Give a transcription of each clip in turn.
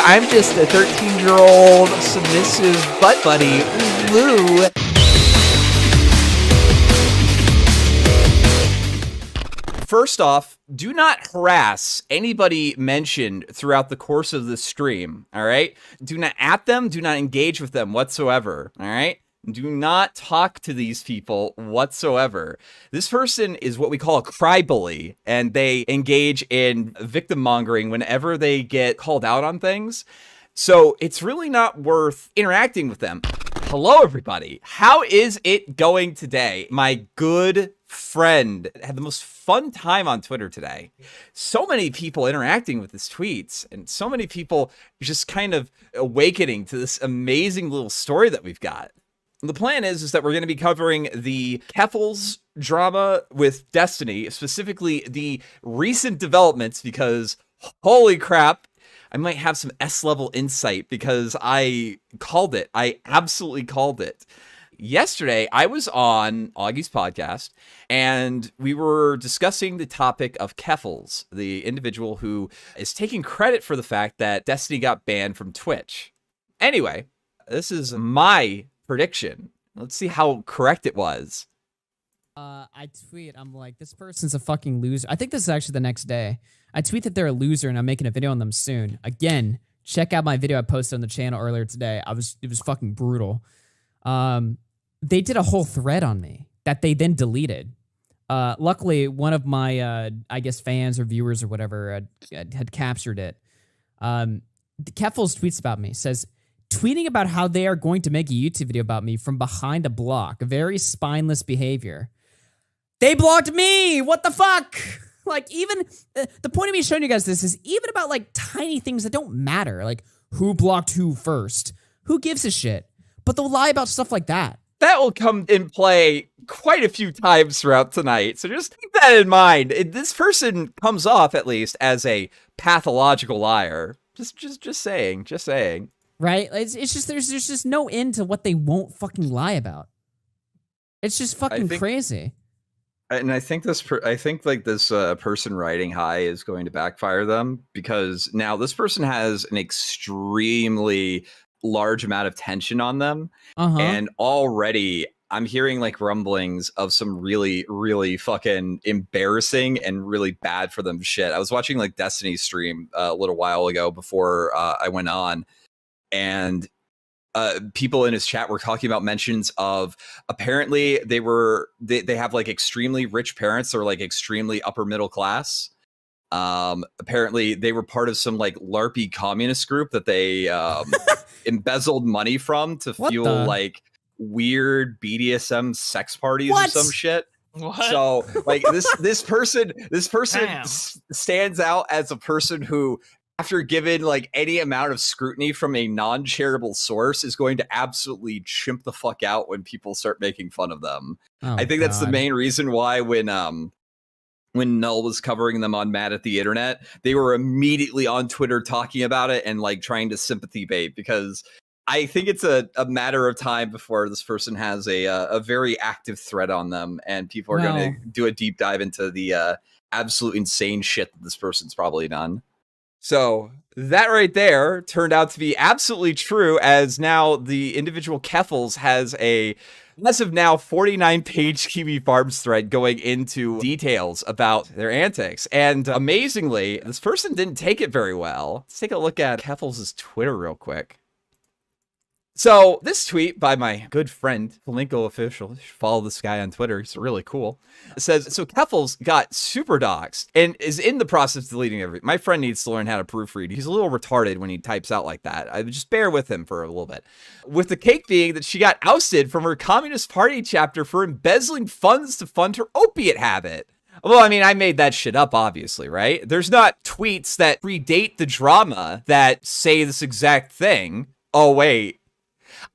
I'm just a 13-year-old submissive butt buddy, Lou. First off, do not harass anybody mentioned throughout the course of this stream, all right? Do not at them, do not engage with them whatsoever, all right? Do not talk to these people whatsoever. This person is what we call a cry bully, and they engage in victim mongering whenever they get called out on things. So it's really not worth interacting with them. Hello, everybody. How is it going today? My good friend had the most fun time on Twitter today. So many people interacting with his tweets, and so many people just kind of awakening to this amazing little story that we've got. The plan is that we're going to be covering the Keffals drama with Destiny, specifically the recent developments, because holy crap, I might have some S-level insight because I called it. I absolutely called it. Yesterday, I was on Augie's podcast, and we were discussing the topic of Keffals, the individual who is taking credit for the fact that Destiny got banned from Twitch. Anyway, this is my prediction. Let's see how correct it was. I tweet, I'm like, this person's a fucking loser. I think this is actually the next day. I tweet that they're a loser and I'm making a video on them soon. Again, check out my video I posted on the channel earlier today. It was fucking brutal. They did a whole thread on me that they then deleted. Luckily, one of my, I guess, fans or viewers or whatever had captured it. Keffals tweets about me, says, tweeting about how they are going to make a YouTube video about me from behind a block. Very spineless behavior. They blocked me! What the fuck? Like, even, the point of me showing you guys this is even about, like, tiny things that don't matter. Like, who blocked who first? Who gives a shit? But they'll lie about stuff like that. That will come in play quite a few times throughout tonight, so just keep that in mind. This person comes off, at least, as a pathological liar. Just saying. Right? It's just, there's just no end to what they won't fucking lie about. It's just fucking crazy. And I think this person writing hi is going to backfire them, because now this person has an extremely large amount of tension on them. And already I'm hearing like rumblings of some really, really fucking embarrassing and really bad for them shit. I was watching like Destiny's stream a little while ago before I went on, and people in his chat were talking about mentions of apparently they have like extremely rich parents or like extremely upper middle class. Apparently they were part of some like LARPy communist group that they embezzled money from to fuel like weird BDSM sex parties or some shit. What? So like this person stands out as a person who, after given like any amount of scrutiny from a non-charitable source, is going to absolutely chimp the fuck out when people start making fun of them. I think that's the main reason why when Null was covering them on Mad at the Internet, they were immediately on Twitter talking about it and like trying to sympathy bait, because I think it's a matter of time before this person has a very active thread on them, and people are going to do a deep dive into the absolute insane shit that this person's probably done. So that right there turned out to be absolutely true, as now the individual Keffals has a massive now 49-page Kiwi Farms thread going into details about their antics. And amazingly, this person didn't take it very well. Let's take a look at Keffals' Twitter real quick. So this tweet by my good friend, FlamencoOfficial, you should follow this guy on Twitter, he's really cool. It says, so Keffals got super doxxed and is in the process of deleting everything. My friend needs to learn how to proofread. He's a little retarded when he types out like that. I would just bear with him for a little bit. With the cake being that she got ousted from her Communist Party chapter for embezzling funds to fund her opiate habit. Well, I mean, I made that shit up, obviously, right? There's not tweets that predate the drama that say this exact thing. Oh, wait.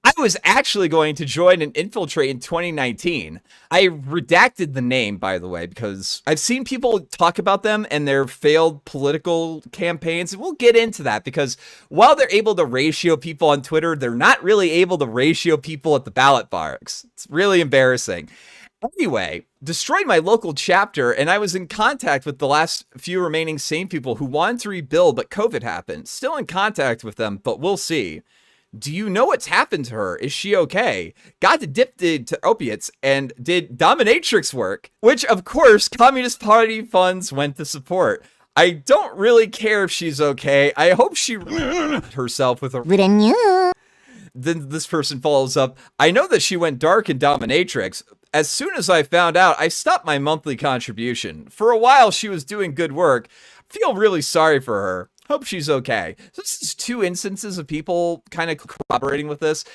I was actually going to join and infiltrate in 2019. I redacted the name, by the way, because I've seen people talk about them and their failed political campaigns. And we'll get into that, because while they're able to ratio people on Twitter, they're not really able to ratio people at the ballot box. It's really embarrassing. Anyway, destroyed my local chapter, and I was in contact with the last few remaining sane people who wanted to rebuild, but COVID happened. Still in contact with them, but we'll see. Do you know what's happened to her? Is she okay? Got addicted to opiates and did dominatrix work, which of course Communist Party funds went to support. I don't really care if she's okay. I hope she herself with a... Then this person follows up, I know that she went dark in dominatrix. As soon as I found out, I stopped my monthly contribution. For a while, she was doing good work. Feel really sorry for her. Hope she's okay. So this is 2 instances of people kind of cooperating with this.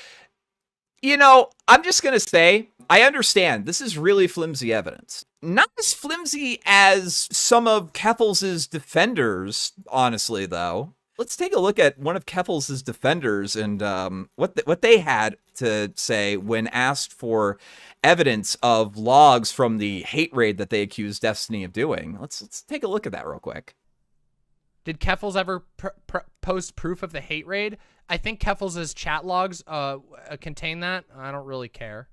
You know, I'm just going to say, I understand this is really flimsy evidence. Not as flimsy as some of Keffals' defenders, honestly, though. Let's take a look at one of Keffals' defenders and what they had to say when asked for evidence of logs from the hate raid that they accused Destiny of doing. Let's take a look at that real quick. Did Keffals ever post proof of the hate raid? I think Keffals' chat logs contain that. I don't really care.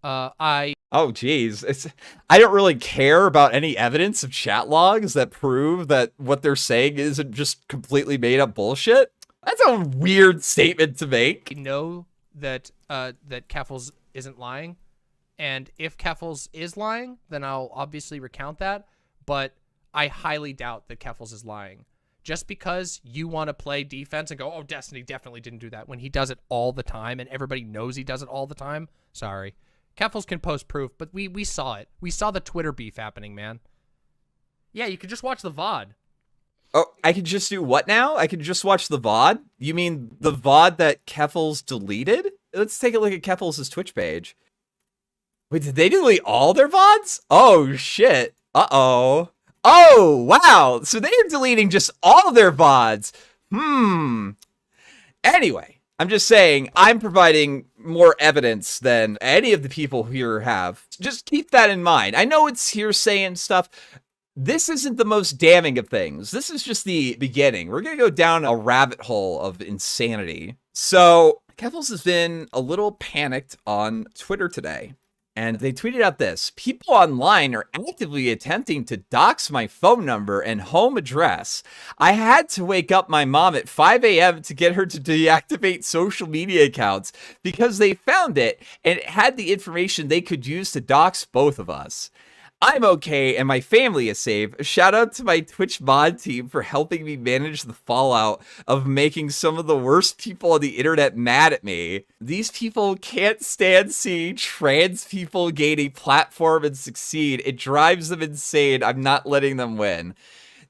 Oh, geez. I don't really care about any evidence of chat logs that prove that what they're saying isn't just completely made up bullshit. That's a weird statement to make. I know that that Keffals isn't lying, and if Keffals is lying, then I'll obviously recount that, but I highly doubt that Keffals is lying. Just because you want to play defense and go, oh, Destiny definitely didn't do that, when he does it all the time and everybody knows he does it all the time, sorry. Keffals can post proof, but we saw it. We saw the Twitter beef happening, man. Yeah, you could just watch the VOD. Oh, I could just do what now? I could just watch the VOD? You mean the VOD that Keffals deleted? Let's take a look at Keffals' Twitch page. Wait, did they delete all their VODs? Oh, shit. Uh-oh. Oh, wow. So they are deleting just all of their VODs. Anyway. I'm just saying, I'm providing more evidence than any of the people here have. Just keep that in mind. I know it's hearsay and stuff. This isn't the most damning of things. This is just the beginning. We're going to go down a rabbit hole of insanity. So, Keffals has been a little panicked on Twitter today. And they tweeted out this. People online are actively attempting to dox my phone number and home address. I had to wake up my mom at 5 a.m. to get her to deactivate social media accounts because they found it and it had the information they could use to dox both of us. I'm okay and my family is safe. Shout out to my Twitch mod team for helping me manage the fallout of making some of the worst people on the internet mad at me. These people can't stand seeing trans people gain a platform and succeed. It drives them insane. I'm not letting them win.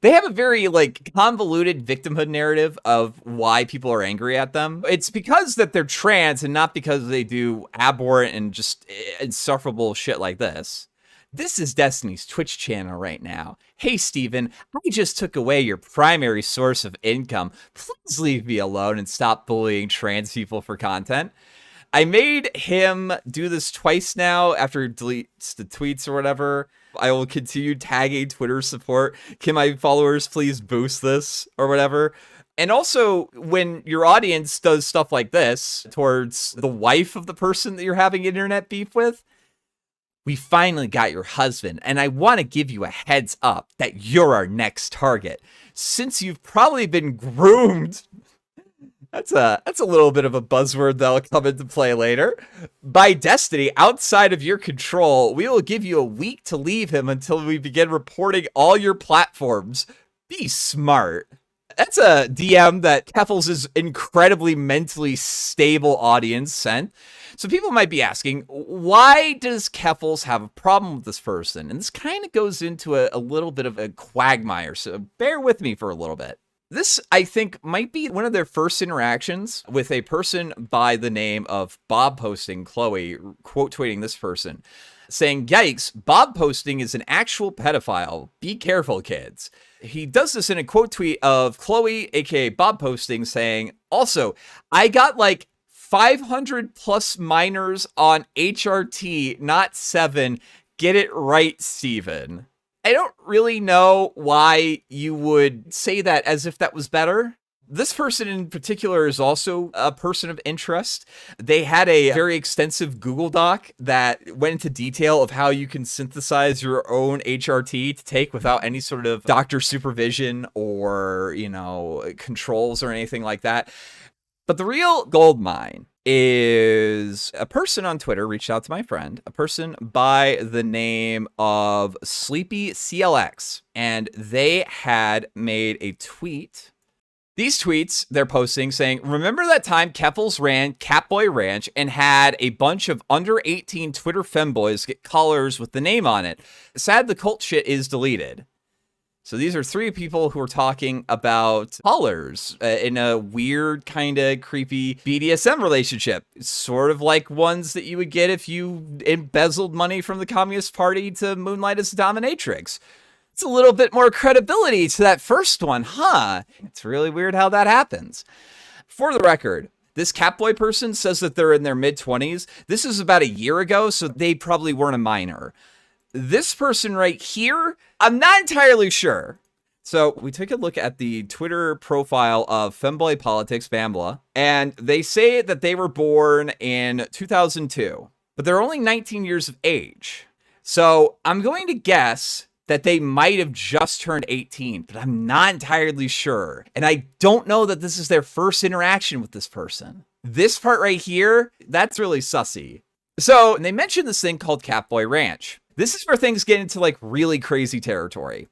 They have a very convoluted victimhood narrative of why people are angry at them. It's because that they're trans and not because they do abhorrent and just insufferable shit like this. This is Destiny's Twitch channel right now. Hey, Steven, I just took away your primary source of income. Please leave me alone and stop bullying trans people for content. I made him do this twice now after he deletes the tweets or whatever. I will continue tagging Twitter support. Can my followers please boost this or whatever? And also, when your audience does stuff like this towards the wife of the person that you're having internet beef with, we finally got your husband, and I want to give you a heads up that you're our next target. Since you've probably been groomed, that's a little bit of a buzzword that'll come into play later, by Destiny outside of your control, we will give you a week to leave him until we begin reporting all your platforms. Be smart. That's a DM that Keffals' incredibly mentally stable audience sent. So people might be asking, why does Keffals have a problem with this person? And this kind of goes into a little bit of a quagmire, so bear with me for a little bit. This, I think, might be one of their first interactions with a person by the name of Bob Posting Chloe, quote tweeting this person, saying, yikes, Bob Posting is an actual pedophile. Be careful, kids. He does this in a quote tweet of Chloe, aka Bob Posting, saying, also, I got 500 plus minors on HRT, not 7. Get it right, Steven. I don't really know why you would say that as if that was better. This person in particular is also a person of interest. They had a very extensive Google Doc that went into detail of how you can synthesize your own HRT to take without any sort of doctor supervision or, controls or anything like that. But the real gold mine is a person on Twitter reached out to my friend, a person by the name of Sleepy CLX, and they had made a tweet. These tweets they're posting saying, remember that time Keffals ran Catboy Ranch and had a bunch of under 18 Twitter femboys get collars with the name on it. Sad the cult shit is deleted. So these are three people who are talking about collars in a weird, kind of creepy BDSM relationship. Sort of like ones that you would get if you embezzled money from the Communist Party to moonlight as a dominatrix. It's a little bit more credibility to that first one, huh? It's really weird how that happens. For the record, this Catboy person says that they're in their mid-20s. This is about a year ago, so they probably weren't a minor. This person right here, I'm not entirely sure. So we took a look at the Twitter profile of Femboy Politics Bambla, and they say that they were born in 2002, but they're only 19 years of age. So I'm going to guess that they might have just turned 18, but I'm not entirely sure. And I don't know that this is their first interaction with this person. This part right here, that's really sussy. So they mentioned this thing called Catboy Ranch. This is where things get into like really crazy territory.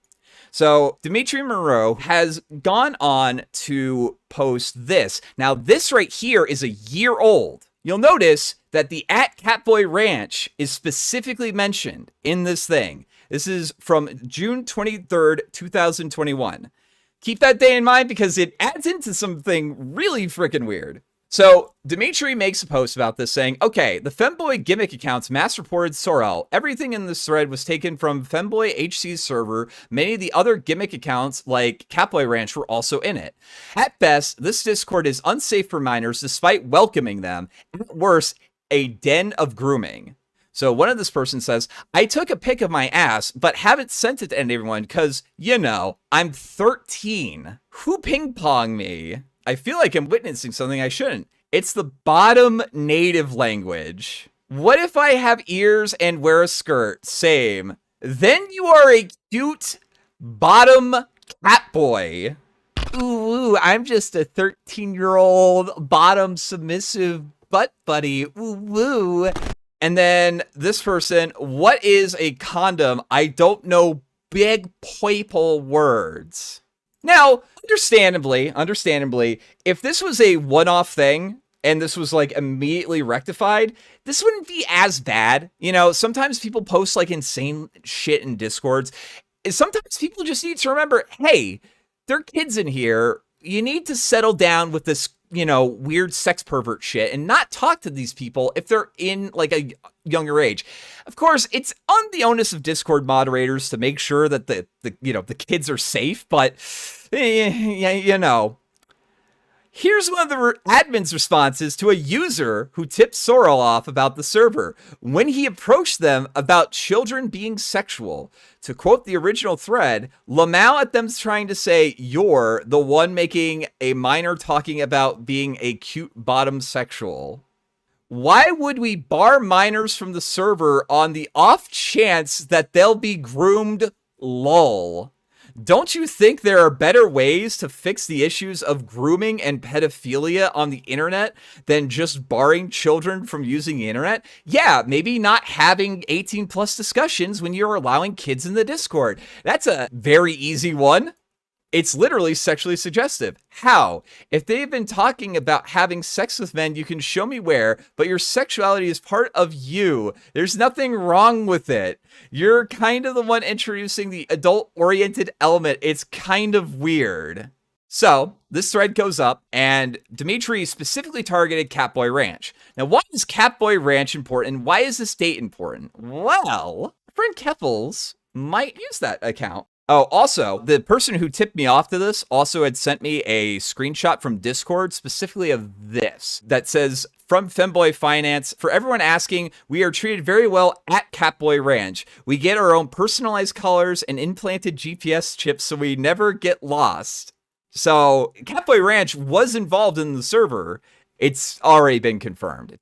So Dimitri Moreau has gone on to post this. Now this right here is a year old. You'll notice that the @Catboy Ranch is specifically mentioned in this thing. This is from June 23rd, 2021. Keep that day in mind because it adds into something really freaking weird. So Dimitri makes a post about this saying, okay, the Femboy gimmick accounts mass reported Sorrel. Everything in this thread was taken from Femboy HC's server. Many of the other gimmick accounts like Catboy Ranch were also in it. At best, this Discord is unsafe for minors despite welcoming them. At worst, a den of grooming. So one of this person says, I took a pic of my ass, but haven't sent it to anyone because, I'm 13. Who ping-ponged me? I feel like I'm witnessing something I shouldn't. It's the bottom native language. What if I have ears and wear a skirt? Same. Then you are a cute bottom catboy. Ooh, I'm just a 13-year-old bottom submissive butt buddy. Ooh, woo. And then this person, what is a condom? I don't know big people words. Now, understandably, if this was a one-off thing and this was like immediately rectified, this wouldn't be as bad. Sometimes people post like insane shit in Discords. Sometimes people just need to remember, hey, there are kids in here. You need to settle down with this, weird sex pervert shit and not talk to these people if they're in like a younger age. Of course, it's on the onus of Discord moderators to make sure that the kids are safe, but Here's one of the admin's responses to a user who tipped Sorrel off about the server when he approached them about children being sexual. To quote the original thread, Lamau at them trying to say, you're the one making a minor talking about being a cute bottom sexual. Why would we bar minors from the server on the off chance that they'll be groomed? Lol. Don't you think there are better ways to fix the issues of grooming and pedophilia on the internet than just barring children from using the internet? Yeah, maybe not having 18 plus discussions when you're allowing kids in the Discord. That's a very easy one. It's literally sexually suggestive. How? If they've been talking about having sex with men, you can show me where, but your sexuality is part of you. There's nothing wrong with it. You're kind of the one introducing the adult-oriented element. It's kind of weird. So, this thread goes up, and Dimitri specifically targeted Catboy Ranch. Now, why is Catboy Ranch important? Why is this date important? Well, friend Keffals might use that account. Oh, also, the person who tipped me off to this also had sent me a screenshot from Discord, specifically of this, that says, from Femboy Finance, for everyone asking, we are treated very well at Catboy Ranch. We get our own personalized colors and implanted GPS chips so we never get lost. So Catboy Ranch was involved in the server. It's already been confirmed.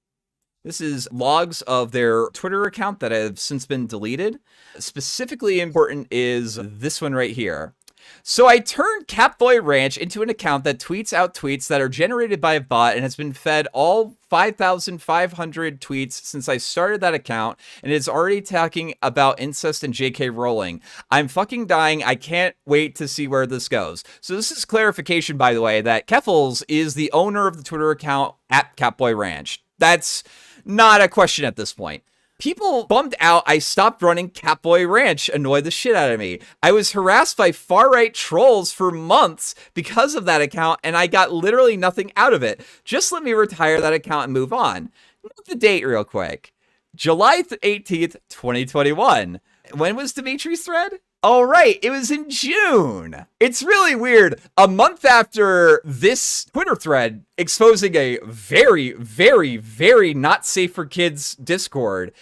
This is logs of their Twitter account that have since been deleted. Specifically important is this one right here. So I turned Catboy Ranch into an account that tweets out tweets that are generated by a bot and has been fed all 5,500 tweets since I started that account, and it's already talking about incest and JK Rowling. I'm fucking dying. I can't wait to see where this goes. So this is clarification, by the way, that Keffals is the owner of the Twitter account at Catboy Ranch. That's not a question at this point. People bummed out I stopped running Catboy Ranch annoyed the shit out of me. I was harassed by far-right trolls for months because of that account, and I got literally nothing out of it. Just let me retire that account and move on. Note the date real quick. July 18th, 2021. When was Dimitri's thread? Oh, right. It was in June. It's really weird. A month after this Twitter thread exposing a very, very, very not safe for kids Discord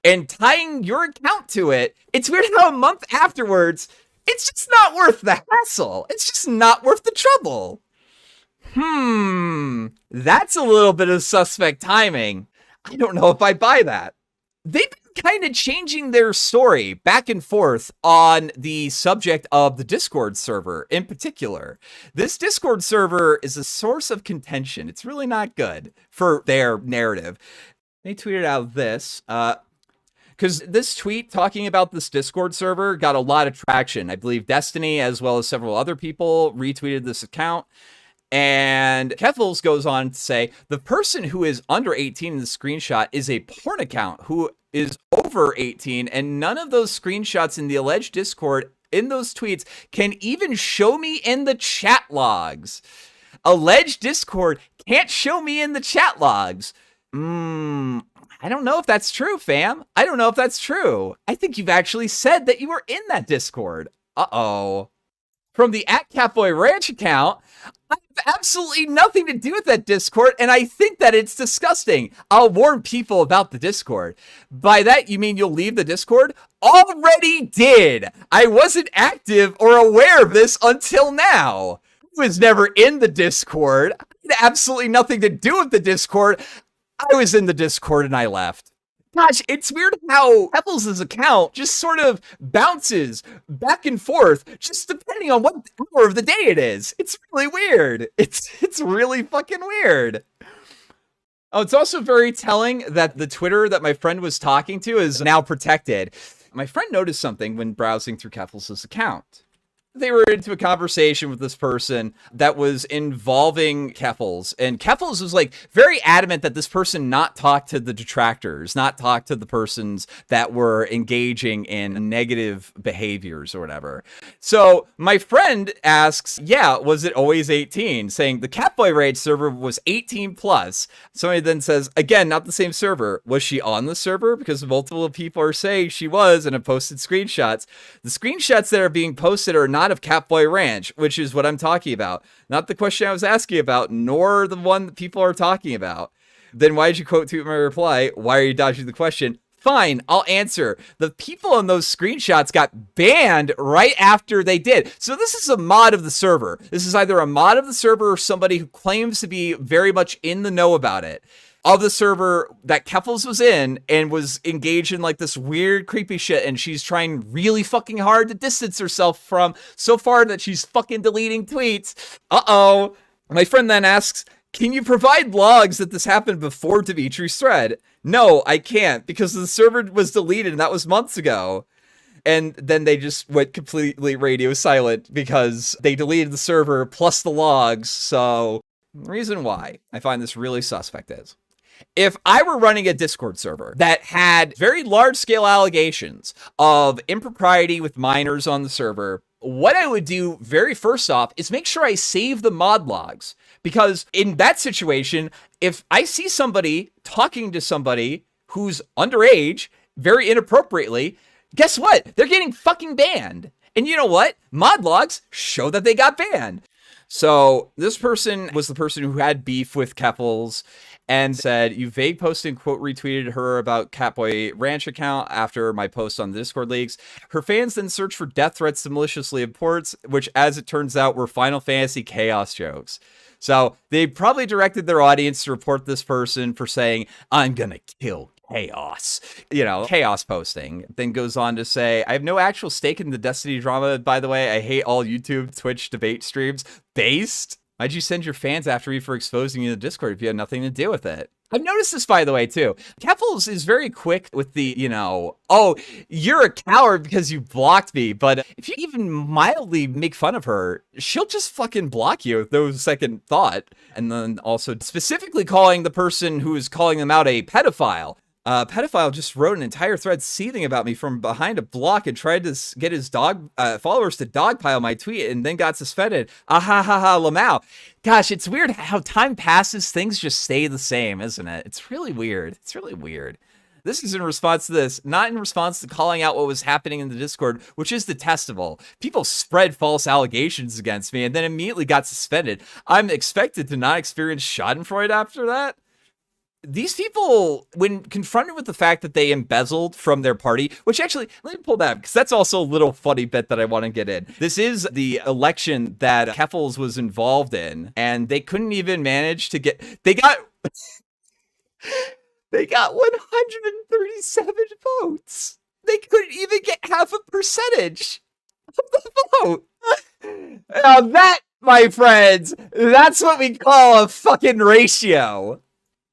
and tying your account to it, it's weird how a month afterwards, it's just not worth the hassle. It's just not worth the trouble. That's a little bit of suspect timing. I don't know if I buy that. They've been kind of changing their story back and forth on the subject of the Discord server in particular. This Discord server is a source of contention. It's really not good for their narrative. They tweeted out this, because this tweet talking about this Discord server got a lot of traction. I believe Destiny, as well as several other people, retweeted this account. And Keffals goes on to say, the person who is under 18 in the screenshot is a porn account who is over 18, and none of those screenshots in the alleged Discord in those tweets can even show me in the chat logs. Alleged Discord can't show me in the chat logs. I don't know if that's true, fam. I don't know if that's true. I think you've actually said that you were in that Discord. Uh-oh. From the @Catboy Ranch account, I have absolutely nothing to do with that Discord, and I think that it's disgusting. I'll warn people about the Discord. By that, you mean you'll leave the Discord? Already did. I wasn't active or aware of this until now. I was never in the Discord. I had absolutely nothing to do with the Discord. I was in the Discord and I left. Gosh, it's weird how Keffals' account just sort of bounces back and forth, just depending on what hour of the day it is. It's really weird. It's really fucking weird. Oh, it's also very telling that the Twitter that my friend was talking to is now protected. My friend noticed something when browsing through Keffals' account. They were into a conversation with this person that was involving Keffals, and Keffals was like very adamant that this person not talk to the detractors, not talk to the persons that were engaging in negative behaviors or whatever. So my friend asks, yeah, was it always 18? Saying the Catboy Raid server was 18 plus. Somebody then says, again, not the same server. Was she on the server? Because multiple people are saying she was and have posted screenshots. The screenshots that are being posted are not of Catboy Ranch, which is what I'm talking about. Not the question I was asking about, nor the one that people are talking about. Then why did you quote tweet my reply? Why are you dodging the question? Fine, I'll answer. The people on those screenshots got banned right after they did. So this is a mod of the server. This is either a mod of the server or somebody who claims to be very much in the know about it. Of the server that Keffals was in and was engaged in like this weird creepy shit, and she's trying really fucking hard to distance herself from, so far that she's fucking deleting tweets. Uh-oh. My friend then asks, can you provide logs that this happened before Dimitri's thread? No, I can't, because the server was deleted and that was months ago. And then they just went completely radio silent because they deleted the server plus the logs. So the reason why I find this really suspect is, if I were running a Discord server that had very large-scale allegations of impropriety with minors on the server, what I would do very first off is make sure I save the mod logs. Because in that situation, if I see somebody talking to somebody who's underage very inappropriately, guess what? They're getting fucking banned. And you know what? Mod logs show that they got banned. So this person was the person who had beef with Keffals and said, you vague posted and quote retweeted her about Catboy Ranch account after my post on the Discord leaks. Her fans then searched for death threats to maliciously reports, which as it turns out were Final Fantasy chaos jokes. So they probably directed their audience to report this person for saying, I'm gonna kill chaos, chaos posting. Then goes on to say, I have no actual stake in the Destiny drama, by the way. I hate all YouTube, Twitch debate streams. Based? Why'd you send your fans after me for exposing you to Discord if you had nothing to do with it? I've noticed this, by the way, too. Keffals is very quick with the, oh, you're a coward because you blocked me. But if you even mildly make fun of her, she'll just fucking block you with no second thought. And then also specifically calling the person who is calling them out a pedophile. Pedophile just wrote an entire thread seething about me from behind a block and tried to get his followers to dogpile my tweet and then got suspended. Ahahaha, Lamau. Gosh, it's weird how time passes. Things just stay the same, isn't it? It's really weird. It's really weird. This is in response to this, not in response to calling out what was happening in the Discord, which is detestable. People spread false allegations against me and then immediately got suspended. I'm expected to not experience schadenfreude after that. These people, when confronted with the fact that they embezzled from their party, which actually, let me pull that because that's also a little funny bit that I want to get in. This is the election that Keffals was involved in, and they couldn't even manage to get, they got 137 votes. They couldn't even get half a percentage of the vote. Now that, my friends, that's what we call a fucking ratio.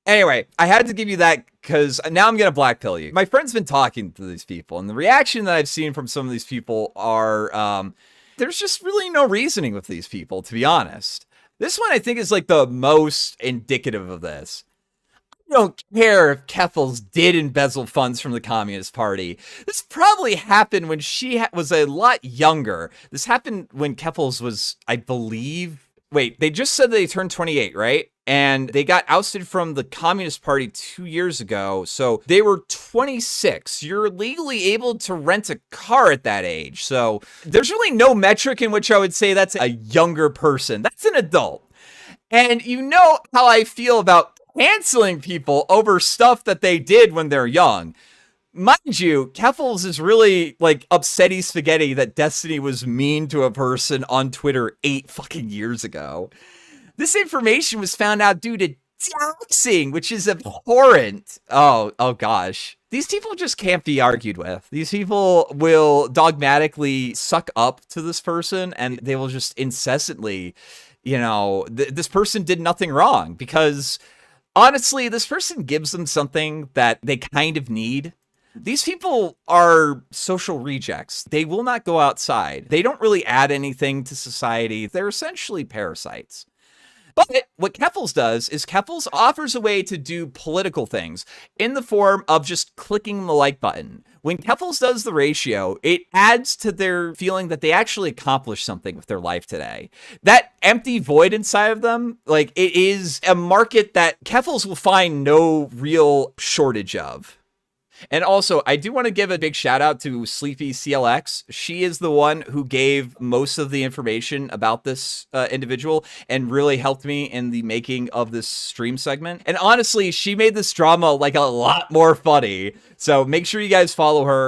Anyway, I had to give you that because now I'm going to blackpill you. My friend's been talking to these people, and the reaction that I've seen from some of these people are, there's just really no reasoning with these people, to be honest. This one I think is like the most indicative of this. I don't care if Keffals did embezzle funds from the Communist Party. This probably happened when she was a lot younger. This happened when Keffals was, I believe... Wait, they just said they turned 28, right? And they got ousted from the Communist Party 2 years ago. So they were 26. You're legally able to rent a car at that age. So there's really no metric in which I would say that's a younger person. That's an adult. And you know how I feel about canceling people over stuff that they did when they're young. Mind you, Keffals is really like upsetty spaghetti that Destiny was mean to a person on Twitter 8 fucking years ago. This information was found out due to doxing, which is abhorrent. Oh gosh. These people just can't be argued with. These people will dogmatically suck up to this person and they will just incessantly, this person did nothing wrong because honestly, this person gives them something that they kind of need. These people are social rejects. They will not go outside. They don't really add anything to society. They're essentially parasites. But what Keffals does is Keffals offers a way to do political things in the form of just clicking the like button. When Keffals does the ratio, it adds to their feeling that they actually accomplished something with their life today. That empty void inside of them, like it is a market that Keffals will find no real shortage of. And also, I do want to give a big shout out to Sleepy CLX. She is the one who gave most of the information about this individual and really helped me in the making of this stream segment. And honestly, she made this drama like a lot more funny. So make sure you guys follow her.